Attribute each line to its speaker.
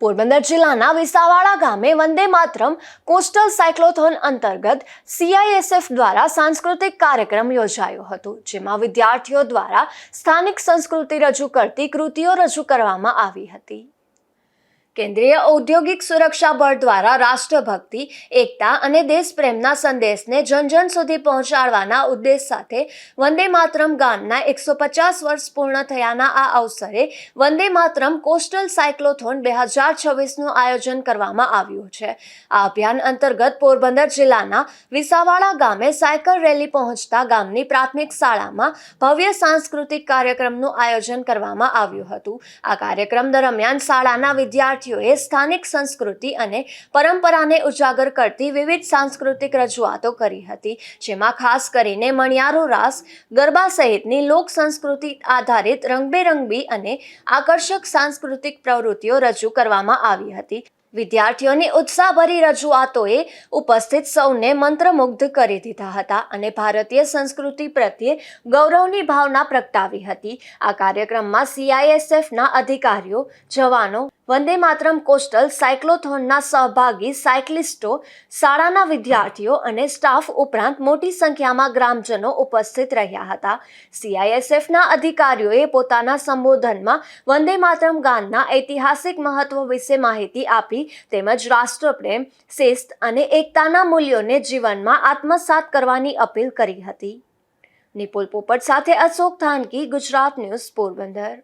Speaker 1: પોરબંદર જિલ્લાના વિસાવાડા ગામે Vande Mataram coastal cyclothon અંતર્ગત CISF દ્વારા સાંસ્કૃતિક કાર્યક્રમ યોજાયો હતો, જેમાં વિદ્યાર્થીઓ દ્વારા સ્થાનિક સંસ્કૃતિ રજૂ કરતી કૃતિઓ રજૂ કરવામાં આવી હતી. કેન્દ્રીય ઔદ્યોગિક સુરક્ષા બળ દ્વારા રાષ્ટ્રભક્તિ, એકતા અને દેશપ્રેમના સંદેશને જન સુધી પહોંચાડવાના ઉદ્દેશ સાથે વંદે માતરમ ગાનના 150 વર્ષ પૂર્ણ થયાના આ અવસરે વંદે માતરમ કોસ્ટલ સાયક્લોથોન 2026નું આયોજન કરવામાં આવ્યું છે. આ અભિયાન અંતર્ગત પોરબંદર જિલ્લાના વિસાવાડા ગામે સાયકલ રેલી પહોંચતા ગામની પ્રાથમિક શાળામાં ભવ્ય સાંસ્કૃતિક કાર્યક્રમનું આયોજન કરવામાં આવ્યું હતું. આ કાર્યક્રમ દરમિયાન શાળાના વિદ્યાર્થીઓ સ્થાનિક સંસ્કૃતિ અને પરંપરાને ઉજાગર કરતી વિવિધ સાંસ્કૃતિક રજૂઆતો કરી હતી, જેમાં ખાસ કરીને મણિયારો રાસ, ગરબા સહિતની લોક સંસ્કૃતિ આધારિત રંગબેરંગી અને આકર્ષક સાંસ્કૃતિક પ્રવૃત્તિઓ રજૂ કરવામાં આવી હતી. વિદ્યાર્થીઓની ઉત્સાહભરી રજૂઆતોએ ઉપસ્થિત સૌને મંત્રમુગ્ધ કરી દીધા હતા અને ભારતીય સંસ્કૃતિ પ્રત્યે ગૌરવની ભાવના પ્રગટાવી હતી. આ કાર્યક્રમમાં CISFના અધિકારીઓ, જવાનો, વંદે માતરમ કોસ્ટલ સાયક્લોથોનના સહભાગી સાયકલિસ્ટો, શાળાના વિદ્યાર્થીઓ અને સ્ટાફ ઉપરાંત મોટી સંખ્યામાં ગ્રામજનો ઉપસ્થિત રહ્યા હતા. CISFના અધિકારીઓએ પોતાના સંબોધનમાં વંદે માતરમ ગાનના ઐતિહાસિક મહત્વ વિશે માહિતી આપી તેમજ રાષ્ટ્રપ્રેમ, શિસ્ત અને એકતાના મૂલ્યોને જીવનમાં આત્મસાત કરવાની અપીલ કરી હતી. નિપુલ પોપટ સાથે અશોક થાનકી, ગુજરાત ન્યૂઝ, પોરબંદર.